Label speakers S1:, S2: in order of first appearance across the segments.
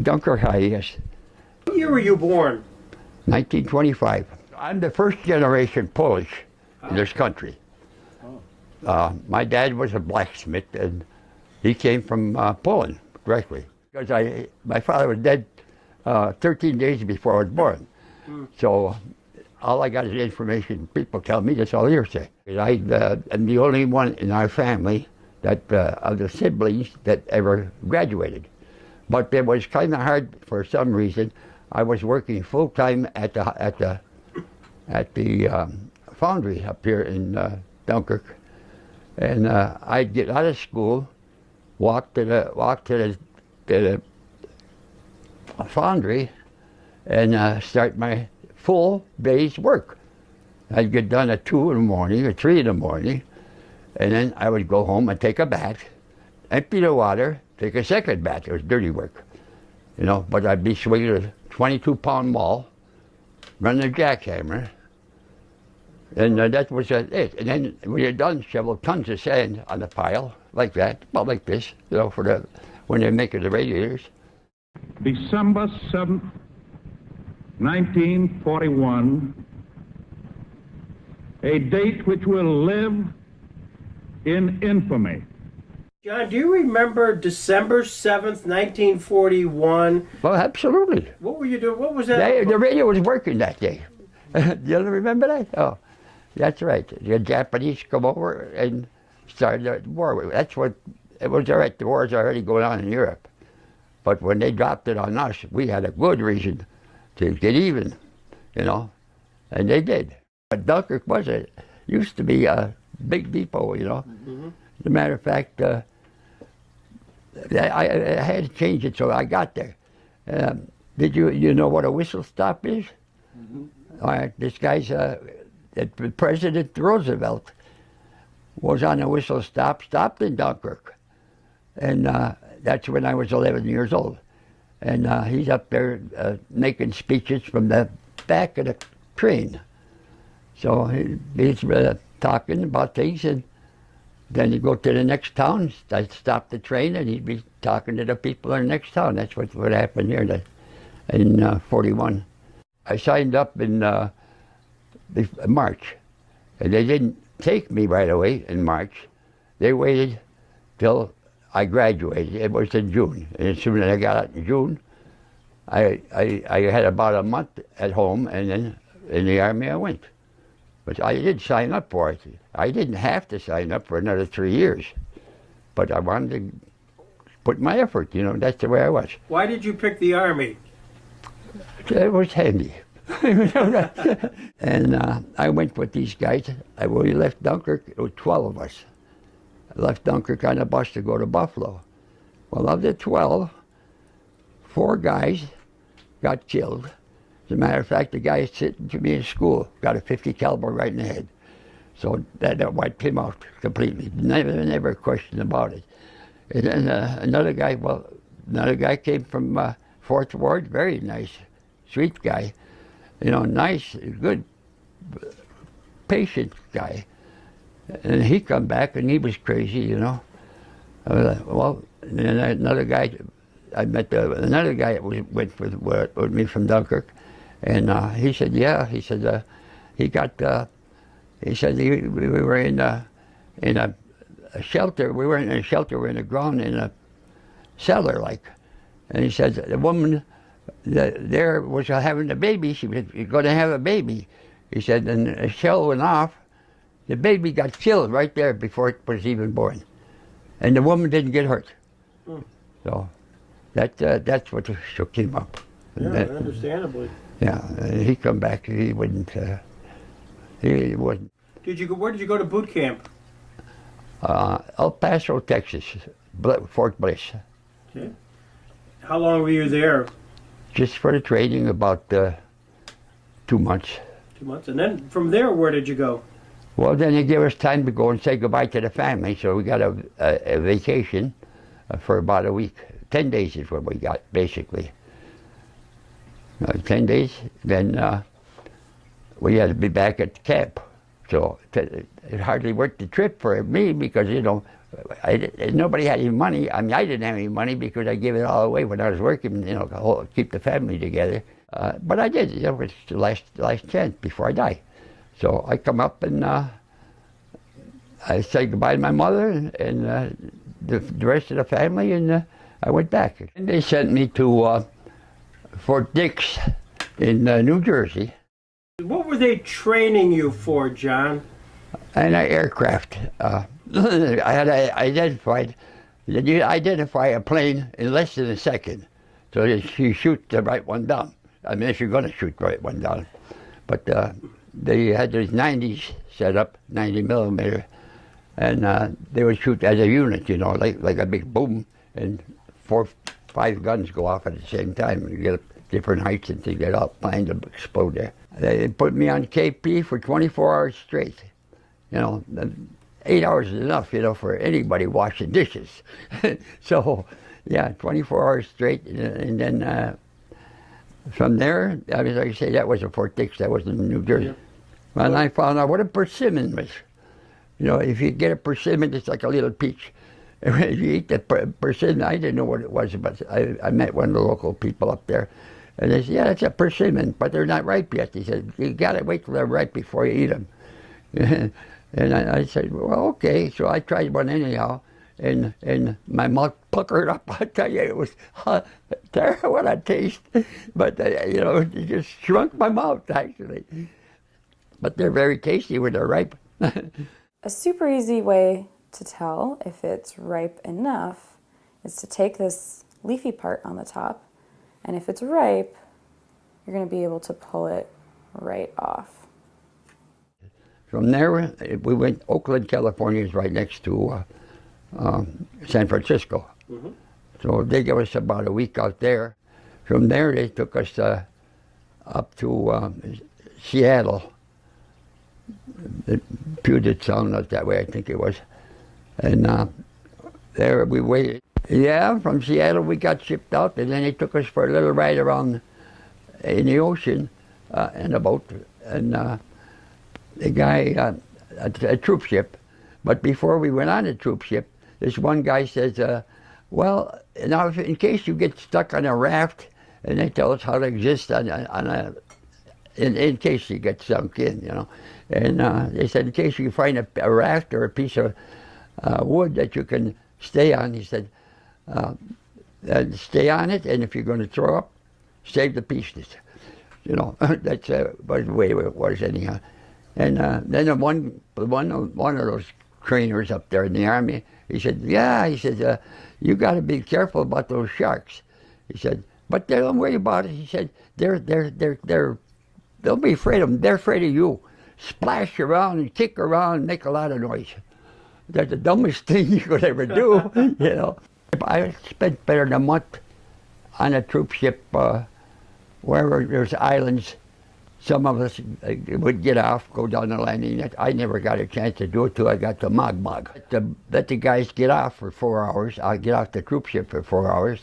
S1: Dunkirk High, yes.
S2: What year were you born?
S1: 1925. I'm the first generation Polish in this country. My dad was a blacksmith, and he came from Poland directly. Because my father was dead 13 days before I was born. So all I got is information people tell me, that's all hearsay. I am the only one in our family that of the siblings that ever graduated. But it was kind of hard for some reason. I was working full time at the foundry up here in Dunkirk, and I'd get out of school, walk to the foundry, and start my full day's work. I'd get done at 2 in the morning or 3 in the morning, and then I would go home and take a bath, empty the water, take a second bath. It was dirty work, you know, but I'd be swinging a 22-pound maul, running a jackhammer, and that was it. And then when you're done, shovel tons of sand on a pile, like that, about like this, you know, when they're making the radiators.
S3: December 7th, 1941, a date which will live in infamy.
S2: John, do you remember December 7th, 1941?
S1: Well, absolutely.
S2: What were you doing? What was that?
S1: The radio was working that day. You remember that? Oh, that's right. The Japanese come over and started the war. That's what, it was all right. The war was already going on in Europe. But when they dropped it on us, we had a good reason to get even, you know, and they did. But Dunkirk used to be a big depot, you know. Mm-hmm. As a matter of fact, I had to change it so I got there. Did you know what a whistle stop is? Mm-hmm. All right, this guy's President Roosevelt was on a whistle stop, stopped in Dunkirk, and that's when I was 11 years old. And he's up there making speeches from the back of the train. So he's talking about things, and then he'd go to the next town, I'd stop the train, and he'd be talking to the people in the next town. That's what happened here in 41. I signed up in March, and they didn't take me right away in March. They waited till I graduated. It was in June, and as soon as I got out in June, I had about a month at home, and then in the Army I went. But I did sign up for it. I didn't have to sign up for another 3 years, but I wanted to put my effort, you know, that's the way I was.
S2: Why did you pick the Army?
S1: It was handy. And I went with these guys. When we left Dunkirk, it was 12 of us. I left Dunkirk on a bus to go to Buffalo. Well, of the 12, 4 guys got killed. As a matter of fact, the guy sitting to me in school got a .50 caliber right in the head. So that wiped him out completely. Never a question about it. And then another guy came from Fourth Ward, very nice, sweet guy. You know, nice, good, patient guy. And he come back and he was crazy, you know. Well, and then another guy, I met another guy that went with me from Dunkirk, and he said, yeah, he said he got, he said we were in a shelter. We weren't in a shelter. We were in the ground in a cellar, like. And he said the woman there was having a baby. She was going to have a baby. He said, and a shell went off. The baby got killed right there before it was even born, and the woman didn't get hurt. So that's what shook him up.
S2: Yeah, understandably.
S1: Yeah, he come back. He wouldn't. He wouldn't.
S2: Where did you go to boot camp?
S1: El Paso, Texas, Fort Bliss.
S2: Okay. How long were you there?
S1: Just for the training, about 2 months.
S2: 2 months, and then from there, where did you go?
S1: Well, then they gave us time to go and say goodbye to the family, so we got a vacation for about a week. 10 days is what we got, basically. 10 days, then we had to be back at camp. So it hardly worth the trip for me because, you know, nobody had any money. I mean, I didn't have any money because I gave it all away when I was working, you know, to keep the family together. But I did. You know, it's the last chance before I die. So I come up and I said goodbye to my mother and the rest of the family, and I went back. And they sent me to Fort Dix in New Jersey.
S2: What were they training you for, John?
S1: And aircraft. I had identified. You identify a plane in less than a second, so you shoot the right one down. I mean, if you're going to shoot the right one down. But they had these 90s set up, 90 millimeter, and they would shoot as a unit, you know, like a big boom, and 4, 5 guns go off at the same time. You get up different heights and things get up, plane to explode there. They put me on KP for 24 hours straight. You know, 8 hours is enough, you know, for anybody washing dishes. So, yeah, 24 hours straight, and then from there, I mean, like I say, that was a Fort Dix, that was in New Jersey. Yep. And I found out what a persimmon was. You know, if you get a persimmon, it's like a little peach. If you eat the persimmon, I didn't know what it was, but I met one of the local people up there, and they said, yeah, it's a persimmon, but they're not ripe yet. He said, you got to wait till they're ripe before you eat them. And I said, well, okay. So I tried one anyhow, and my mouth puckered up. I tell you, it was terrible what a taste. But, you know, it just shrunk my mouth, actually. But they're very tasty when they're ripe.
S4: A super easy way to tell if it's ripe enough is to take this leafy part on the top, and if it's ripe, you're going to be able to pull it right off.
S1: From there, we went, Oakland, California is right next to San Francisco. Mm-hmm. So they gave us about a week out there. From there, they took us up to Seattle. Puget Sound out that way, I think it was. And there we waited. Yeah, from Seattle we got shipped out, and then they took us for a little ride around in the ocean in a boat. And the guy, a troop ship, but before we went on the troop ship, this one guy says, well, now if, in case you get stuck on a raft, and they tell us how to exist in case you get sunk in, you know. And they said, in case you find a raft or a piece of wood that you can stay on, he said, stay on it, and if you're going to throw up, save the pieces. You know, that's the way it was anyhow. And then one of those trainers up there in the Army, he said, yeah, he said, you got to be careful about those sharks. He said, but don't worry about it. He said, they'll be afraid of them. They're afraid of you. Splash around and kick around and make a lot of noise. That's the dumbest thing you could ever do, you know. I spent better than a month on a troop ship wherever there's islands. Some of us would get off, go down the landing net. I never got a chance to do it till I got to Mogmog. Let the guys get off for 4 hours. I'll get off the troop ship for 4 hours,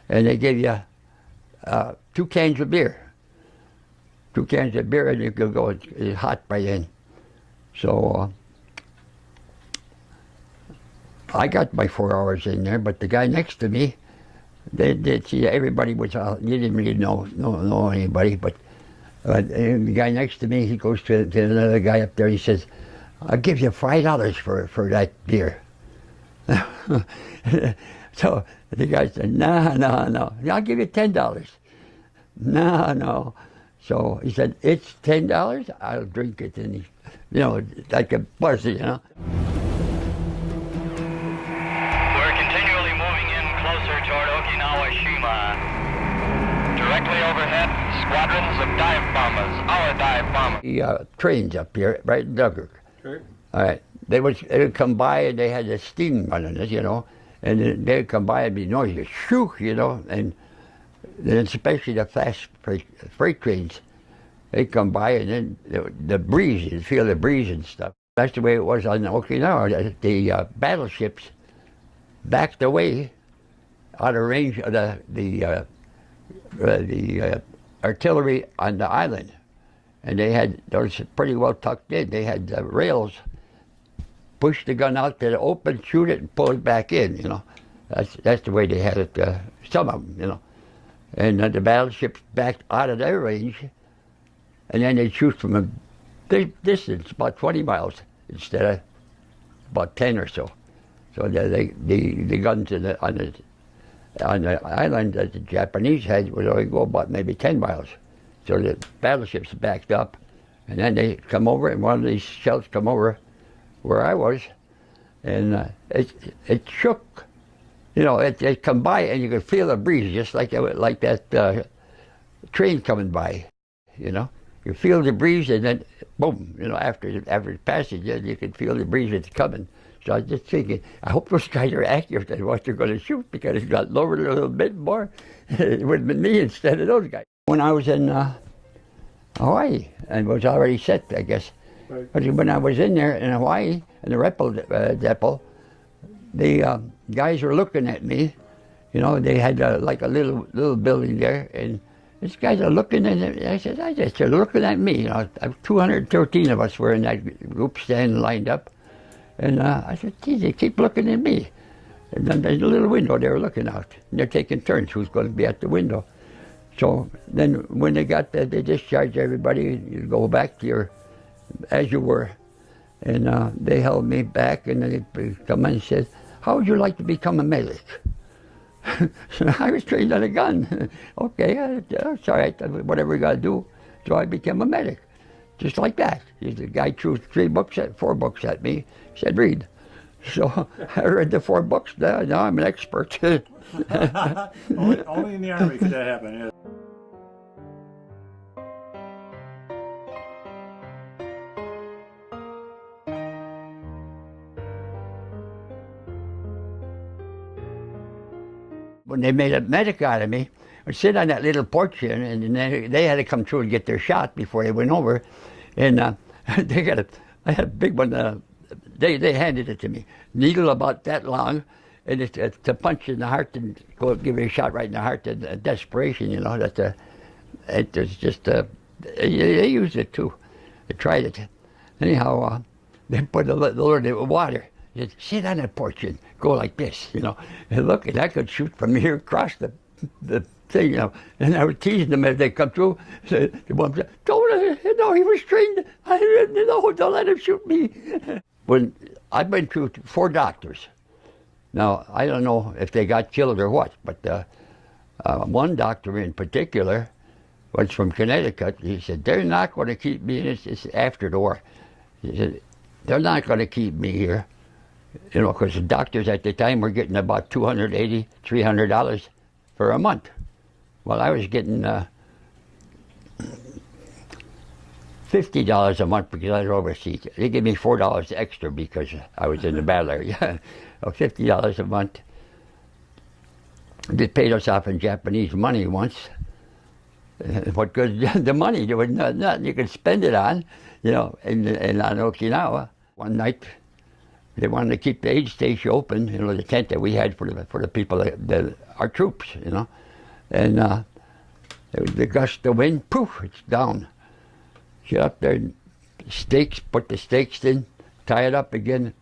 S1: and they give you 2 cans of beer. 2 cans of beer, and you can go, it's hot by then. So I got my 4 hours in there, but the guy next to me, they see everybody was, you didn't really know anybody, but the guy next to me, he goes to another guy up there, he says, I'll give you $5 for that beer. So the guy said, no, I'll give you $10. No. So he said, it's $10, I'll drink it. And he, you know, like a buzz, you know.
S5: We're continually moving in closer toward Okinawa Shima. Directly overhead, squadrons of dive bombers, our dive bombers.
S1: The trains up here, right in Dunkirk.
S2: Sure.
S1: All right. They would come by and they had a steam running it, you know, and they'd come by and be noisy, shoo, you know, and then especially the fast freight trains, they'd come by and then the breeze, you'd feel the breeze and stuff. That's the way it was on Okinawa. The battleships backed away out of range of the artillery on the island. And they had those pretty well tucked in. They had rails push the gun out to the open, shoot it, and pull it back in, you know. That's the way they had it, some of them, you know. And the battleships backed out of their range, and then they'd shoot from a big distance, about 20 miles, instead of about 10 or so. So the guns on the island that the Japanese had would only go about maybe 10 miles. So the battleships backed up, and then they come over, and one of these shells come over where I was, and it shook. You know, it come by, and you could feel the breeze, just like that train coming by. You know, you feel the breeze, and then boom. You know, after passage, you could feel the breeze that's coming. So I was just thinking, I hope those guys are accurate at what they're going to shoot, because it got lowered a little bit more. It would have been me instead of those guys. When I was in Hawaii, and was already set, I guess.
S2: Right.
S1: But when I was in there in Hawaii, in the Repel depot, the guys were looking at me. You know, they had like a little building there, and these guys are looking at it. I said, they're looking at me. You know, 213 of us were in that group standing lined up. And I said, geez, they keep looking at me. And then there's a little window they were looking out. And they're taking turns who's going to be at the window. So then when they got there, they discharged everybody. You go back to as you were. And they held me back, and they come in and said, how would you like to become a medic? So I was trained on a gun. Okay, it's all right, whatever you got to do. So I became a medic, just like that. The guy threw 4 books at me, said, read. So I read the 4 books. Now I'm an expert.
S6: only in the Army could that happen. Yeah.
S1: When they made a medic out of me, I'd sit on that little porch here, and they had to come through and get their shot before they went over. And I had a big one. They handed it to me, needle about that long, and it's to punch in the heart and go give it a shot right in the heart. And desperation, you know. It was just they used it too. They tried it. Anyhow, they put a little bit of water. They said, sit on that porch and go like this, you know. And look, and I could shoot from here across the thing, you know. And I was teasing them as they come through. The one said, no, he was trained. Don't let him shoot me. When I've been through 4 doctors. Now, I don't know if they got killed or what, but one doctor in particular was from Connecticut. He said, they're not going to keep me, and it's after the war. He said, they're not going to keep me here. You know, because the doctors at the time were getting about $280, $300 for a month. Well, I was getting $50 a month because I was overseas. They gave me $4 extra because I was in the battle area. $50 a month. They paid us off in Japanese money once. What good? The money, there was nothing you could spend it on, you know, and on Okinawa. One night, they wanted to keep the aid station open, you know, the tent that we had for the people, our troops, you know. And the gust of wind, poof, it's down. Get up there, stakes, put the stakes in, tie it up again.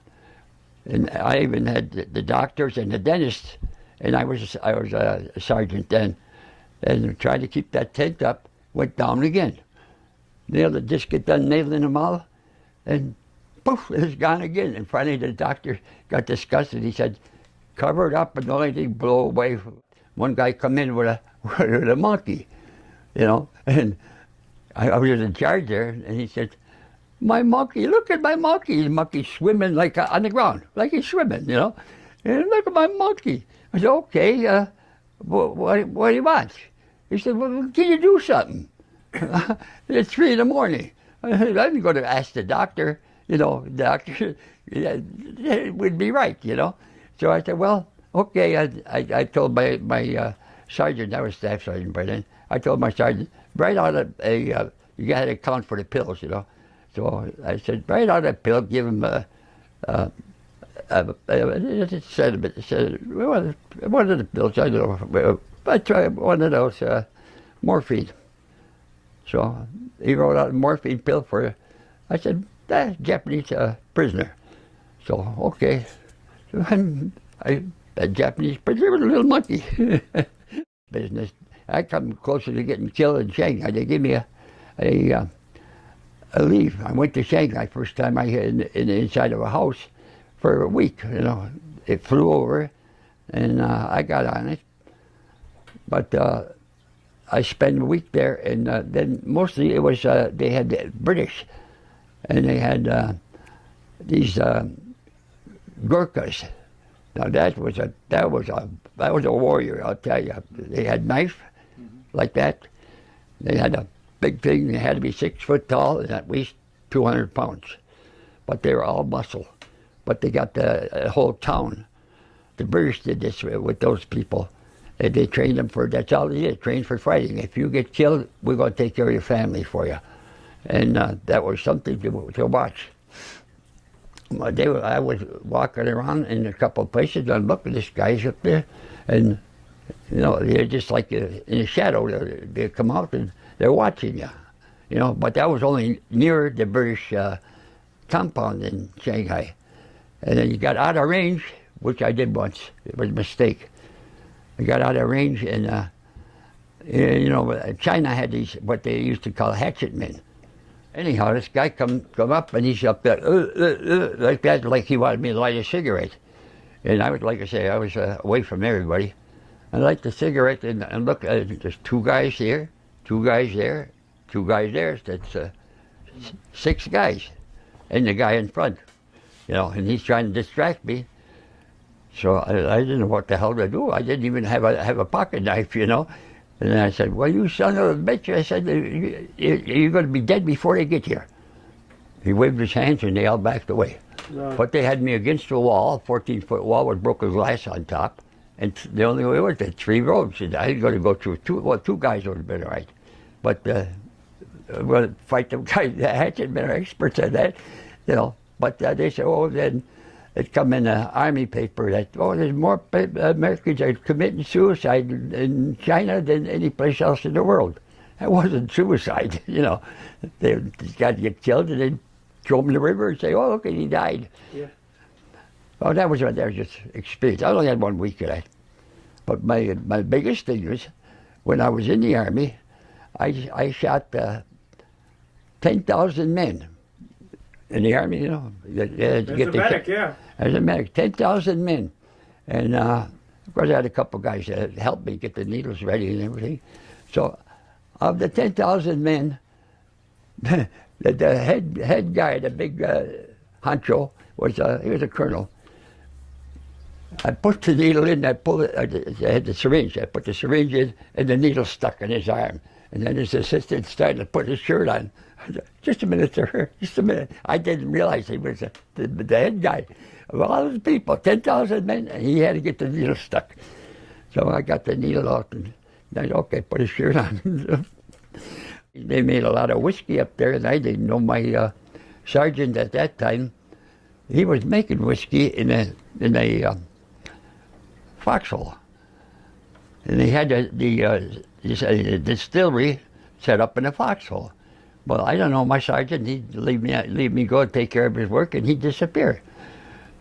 S1: And I even had the doctors and the dentists, and I was a sergeant then, and tried to keep that tent up, went down again. Nailed it, just get done nailing them all, and poof, it's gone again. And finally the doctor got disgusted. He said, cover it up and don't let anything blow away. One guy come in with a monkey, you know, and I was in charge there, and he said, my monkey, look at my monkey. The monkey's swimming like on the ground, like he's swimming, you know. And look at my monkey. I said, okay, what do you want? He said, well, can you do something? It's 3 in the morning. I didn't go to ask the doctor, you know, the doctor, it would be right, you know. So I said, well, okay, I told my sergeant, I was staff sergeant by then, I told my sergeant, write out you got to account for the pills, you know. So I said, write out a pill, give him it said, well, one of the pills, I don't know, I tried one of those morphine. So he wrote out a morphine pill for, I said, that's Japanese prisoner. So, okay. So that Japanese, but they were a little monkey. Business. I come closer to getting killed in Shanghai. They give me a leave. I went to Shanghai first time I hit in the inside of a house for a week. You know, it flew over, and I got on it. But I spent a week there, and then mostly it was they had the British, and they had these Gurkhas. Now that was a warrior, I'll tell you. They had knife like that. They had a big thing. They had to be 6 foot tall and at least 200 pounds. But they were all muscle. But they got the whole town. The British did this with those people. They trained them for, that's all they did, train for fighting. If you get killed, we're going to take care of your family for you. And that was something to watch. I was walking around in a couple of places, and I'm looking at these guys up there, and you know, they're just like in the shadow. They come out and they're watching you, you know. But that was only near the British compound in Shanghai. And then you got out of range, which I did once. It was a mistake. I got out of range, and you know, China had these what they used to call hatchet men. Anyhow, this guy come up, and he's up there like that, like he wanted me to light a cigarette. And I was, like I say, I was away from everybody. I light the cigarette and look, there's 2 guys here, 2 guys there, 2 guys there. That's 6 guys, and the guy in front, you know. And he's trying to distract me. So I didn't know what the hell to do. I didn't even have a pocket knife, you know. And then I said, well, you son of a bitch, I said, you're going to be dead before they get here. He waved his hands and they all backed away. No. But they had me against the wall, 14-foot wall with broken glass on top. And the only way was the 3 roads. And I was going to go through 2 guys would have been all right. But we'll fight the guys, the hatchet men are experts at that, you know. But they said, oh, then it come in an army paper that, oh, there's more Americans are committing suicide in China than any place else in the world. That wasn't suicide, you know. They got to get killed and then throw them in the river and say, oh, look, he died. Yeah. Well, that was just experience. I only had 1 week of that. But my biggest thing was, when I was in the army, I shot 10,000 men. In the army, you know.
S2: As a medic, yeah.
S1: As a medic, 10,000 men. And of course I had a couple guys that helped me get the needles ready and everything. So of the 10,000 men, the head guy, the big honcho, he was a colonel. I put the needle in, I pulled it, I had the syringe, I put the syringe in, and the needle stuck in his arm. And then his assistant started to put his shirt on. I said, just a minute, sir, just a minute. I didn't realize he was the head guy of all the people, 10,000 men, and he had to get the needle stuck. So I got the needle out, and I said, okay, put his shirt on. They made a lot of whiskey up there, and I didn't know. My sergeant at that time, he was making whiskey in a foxhole. And they had the distillery set up in a foxhole. Well, I don't know, my sergeant, he'd leave me go and take care of his work, and he'd disappear.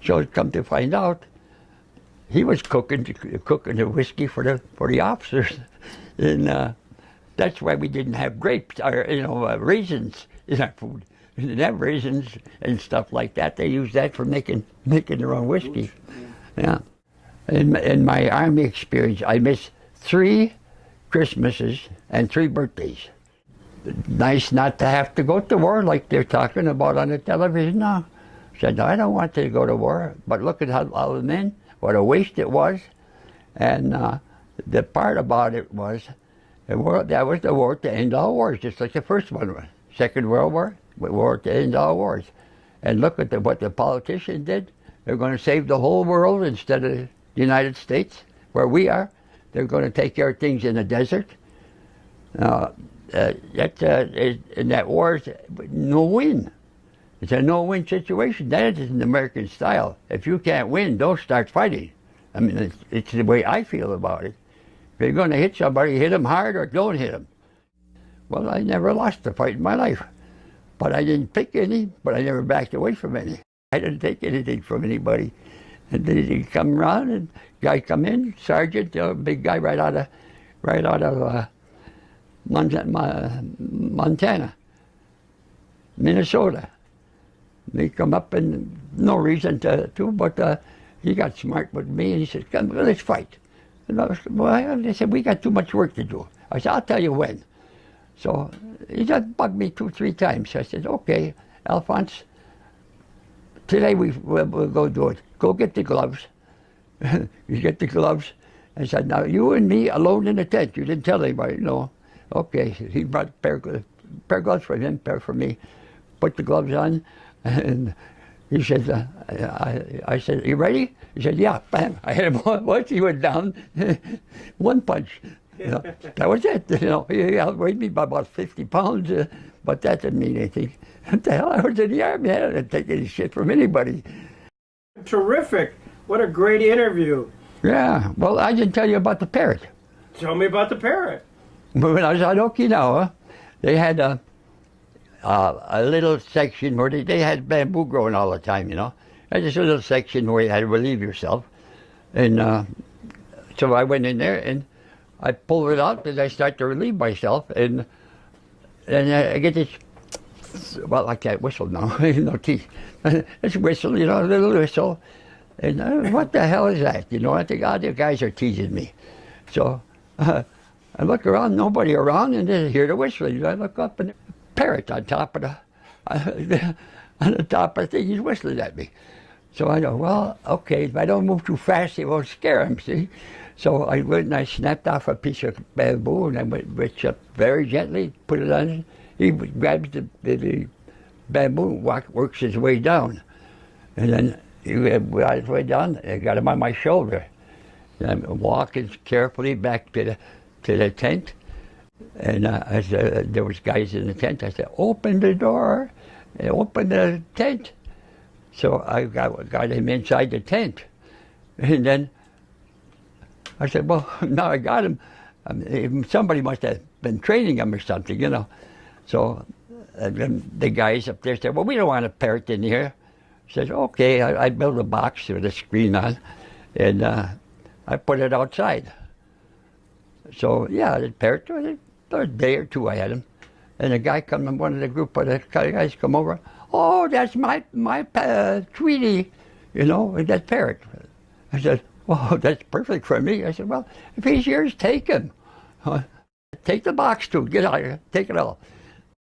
S1: So come to find out, he was cooking the whiskey for the officers, and that's why we didn't have grapes or raisins in our food. We didn't have raisins and stuff like that. They used that for making their own whiskey. Yeah. In my army experience, I missed 3 Christmases and 3 birthdays. Nice not to have to go to war like they're talking about on the television now. Said, no, I don't want to go to war, but look at how all the men, what a waste it was. And the part about it was, that was the war to end all wars, just like the first one was. Second World War to end all wars. And look at what the politicians did. They're going to save the whole world instead of the United States, where we are. They're going to take care of things in the desert. In that war is no win. It's a no-win situation. That is an American style. If you can't win, don't start fighting. I mean, it's the way I feel about it. If you're going to hit somebody, hit them hard or don't hit them. Well, I never lost a fight in my life. But I didn't pick any, but I never backed away from any. I didn't take anything from anybody. And then he come around, and guy come in, sergeant, big guy right out of Montana, Minnesota. They come up, and no reason to but he got smart with me, and he said, "Come, let's fight." And I was, well, they said, "We got too much work to do." I said, "I'll tell you when." So he just bugged me 2-3 times. I said, "Okay, Alphonse, today we'll go do it. Go get the gloves." You get the gloves. I said, "Now you and me alone in the tent. You didn't tell anybody." "No." "Okay." He brought a pair of gloves for him, pair for me. Put the gloves on, and he said, I said, "You ready?" He said, "Yeah." Bam! I hit him once. He went down. One punch. You know, that was it. You know, he outweighed me by about 50 pounds, but that didn't mean anything. What the hell? I was in the Army. I didn't take any shit from anybody.
S2: Terrific. What a great interview.
S1: Yeah. Well, I didn't tell you about the Parrot.
S2: Tell me about the Parrot.
S1: When I was on Okinawa, they had a little section where they had bamboo growing all the time, you know. And just a little section where you had to relieve yourself. And so I went in there, and I pulled it out, and I start to relieve myself. And I get this, well, I can't whistle now, no teeth. It's whistle, you know, a little whistle. And what the hell is that? You know, I think, the guys are teasing me. So I look around, nobody around, and then I hear the whistling. I look up, and Parrot on top of on the top of the thing, he's whistling at me. So I know, well, okay, if I don't move too fast, it won't scare him, see? So I went and I snapped off a piece of bamboo, and I reached up very gently, put it on. He grabs the bamboo, works his way down. And then he got his way down, and I got him on my shoulder. And I'm walking carefully back to the tent. And there was guys in the tent. I said, "Open the door, and open the tent." So I got him inside the tent. And then I said, "Well, now I got him. Somebody must have been training him or something, you know." So then the guys up there said, "Well, we don't want a Parrot in here." I said, "Okay." I built a box with a screen on, and I put it outside. So yeah, the Parrot, a day or two I had him. And a guy come in, one of the group of the guys come over. "Oh, that's my Tweety, you know, that Parrot." I said, "Well, that's perfect for me." I said, "Well, if he's yours, take him. Take the box too. Get out of here. Take it all."